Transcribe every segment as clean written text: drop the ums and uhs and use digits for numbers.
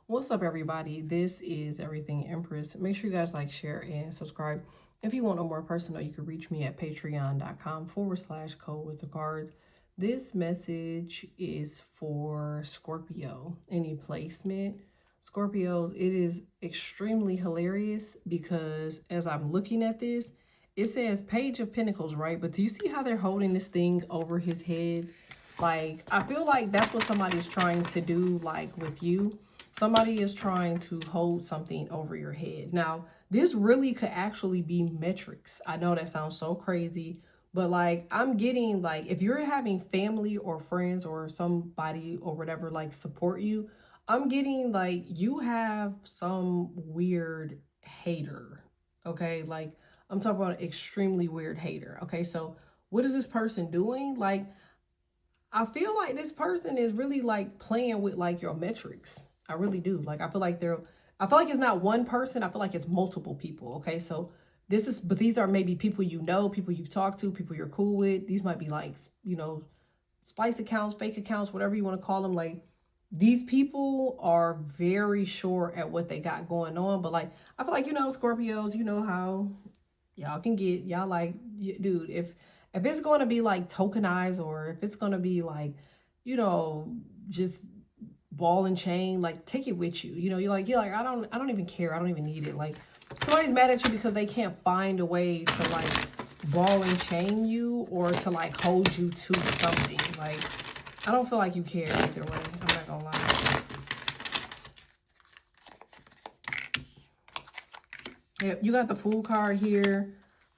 What's up, everybody? This is Everything Empress. Make sure you guys like, share, and subscribe. If you want a more personal, you can reach me at patreon.com/code with the cards. This message is for Scorpio. Any placement, Scorpios, it is extremely hilarious because as I'm looking at this, it says Page of Pentacles, right? But do you see how they're holding this thing over his head? Like, I feel like that's what somebody's trying to do, like with you. Somebody is trying to hold something over your head. Now, this really could actually be metrics. I know that sounds so crazy, but like I'm getting like if you're having family or friends or somebody or whatever like support you, I'm getting like you have some weird hater. Okay? Like I'm talking about an extremely weird hater. Okay? So, what is this person doing? Like I feel like this person is really like playing with like your metrics. I really do. Like I feel like it's not one person. I feel like it's multiple people. Okay. So but these are maybe people you know, people you've talked to, people you're cool with. These might be like, spliced accounts, fake accounts, whatever you want to call them. Like these people are very sure at what they got going on. But like, I feel like, Scorpios, you know how y'all can get, y'all like, dude, if it's going to be like tokenized or if it's going to be like, just ball and chain, like take it with you. You're like, I don't even care. I don't even need it. Like somebody's mad at you because they can't find a way to like ball and chain you or to like hold you to something. Like, I don't feel like you care either way. I'm not gonna lie. Yep, you got the Fool card here.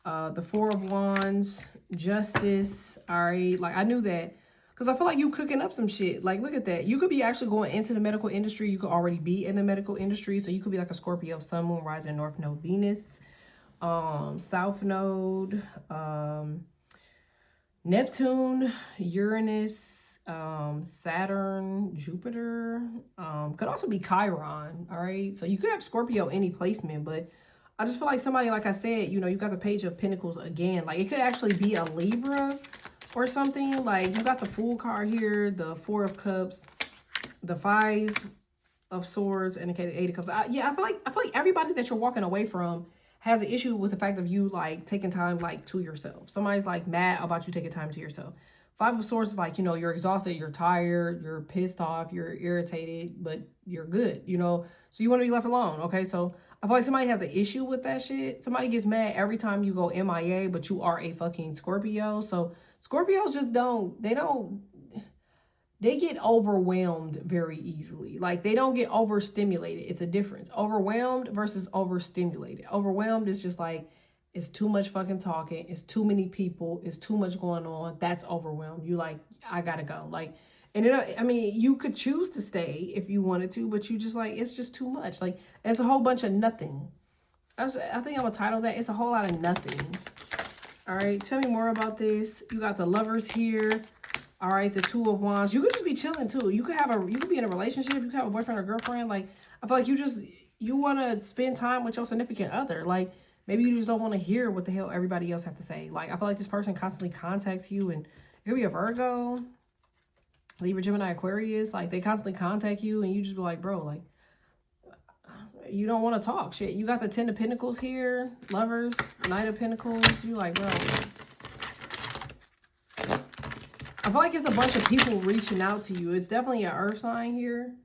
The Four of Wands, Justice. All right, like I knew that because I feel like you cooking up some shit. Like, look at that. You could be actually going into the medical industry. You could already be in the medical industry. So you could be like a Scorpio, Sun, Moon, Rising, North Node, Venus, South Node, Neptune, Uranus, Saturn, Jupiter. Could also be Chiron. All right, so you could have Scorpio any placement, but I just feel like somebody, like I said, you got the Page of Pentacles again. Like, it could actually be a Libra or something. Like, you got the Fool card here, the Four of Cups, the Five of Swords, and the Eight of Cups. I feel like everybody that you're walking away from has an issue with the fact of you, like, taking time, like, to yourself. Somebody's, like, mad about you taking time to yourself. Five of Swords is like, you're exhausted, you're tired, you're pissed off, you're irritated, but you're good, so you want to be left alone, okay? So I feel like somebody has an issue with that shit. Somebody gets mad every time you go MIA, but you are a fucking Scorpio. So Scorpios just they get overwhelmed very easily. Like, they don't get overstimulated. It's a difference. Overwhelmed versus overstimulated. Overwhelmed is just like, it's too much fucking talking. It's too many people. It's too much going on. That's overwhelmed. You like, I gotta go. Like, and you could choose to stay if you wanted to, but you just like, it's just too much. Like, it's a whole bunch of nothing. I think I'm gonna title that, it's a whole lot of nothing. All right, tell me more about this. You got the Lovers here. All right, the Two of Wands. You could just be chilling too. You could be in a relationship. You could have a boyfriend or girlfriend. Like, I feel like you want to spend time with your significant other. Like, maybe you just don't want to hear what the hell everybody else have to say. Like, I feel like this person constantly contacts you, and it could be a Virgo, Libra, Gemini, Aquarius. Like, they constantly contact you, and you just be like, bro, like, you don't want to talk shit. You got the Ten of Pentacles here, Lovers, Knight of Pentacles. You like, bro. I feel like it's a bunch of people reaching out to you. It's definitely an earth sign here.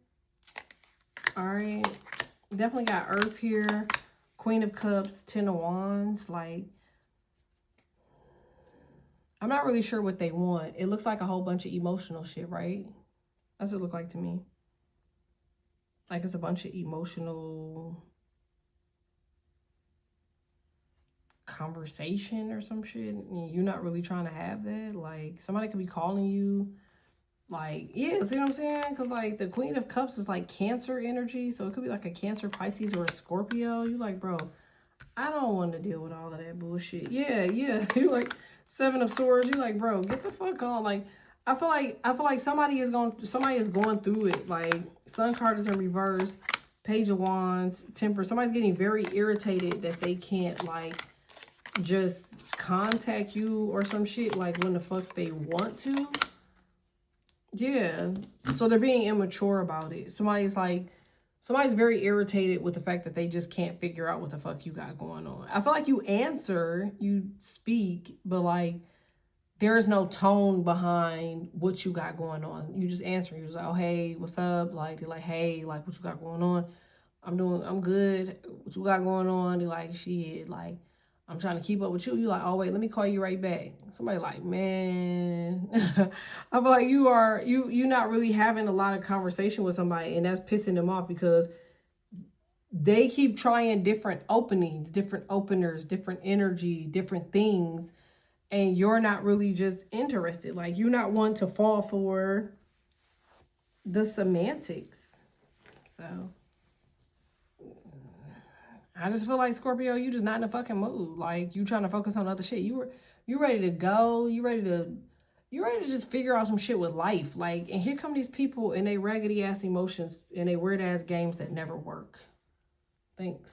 All right. Definitely got earth here. Queen of Cups, Ten of Wands. Like, I'm not really sure what they want. It looks like a whole bunch of emotional shit, right? That's what it looks like to me. Like, it's a bunch of emotional conversation or some shit. You're not really trying to have that. Like, somebody could be calling you. Like, yeah, see what I'm saying? Because, like, the Queen of Cups is, like, Cancer energy. So, it could be, like, a Cancer, Pisces, or a Scorpio. You like, bro, I don't want to deal with all of that bullshit. Yeah. You like, Seven of Swords. You like, bro, get the fuck on. Like, I feel like somebody is going through it. Like, Sun card is in reverse. Page of Wands, Temperance. Somebody's getting very irritated that they can't, like, just contact you or some shit, like, when the fuck they want to. Yeah. So they're being immature about it. Somebody's very irritated with the fact that they just can't figure out what the fuck you got going on. I feel like you answer, you speak, but like there is no tone behind what you got going on. You just answer. You're just like, oh hey, what's up? Like they're like, hey, like what you got going on? I'm good. What you got going on? They're like, shit, like I'm trying to keep up with you. You like, oh wait, let me call you right back. Somebody like, man, I feel like you not really having a lot of conversation with somebody, and that's pissing them off because they keep trying different openings, different openers, different energy, different things, and you're not really just interested. Like you're not one to fall for the semantics. So I just feel like Scorpio, you just not in a fucking mood. Like you trying to focus on other shit. You ready to go. You ready to just figure out some shit with life. Like, and here come these people and they raggedy ass emotions and they weird ass games that never work. Thanks.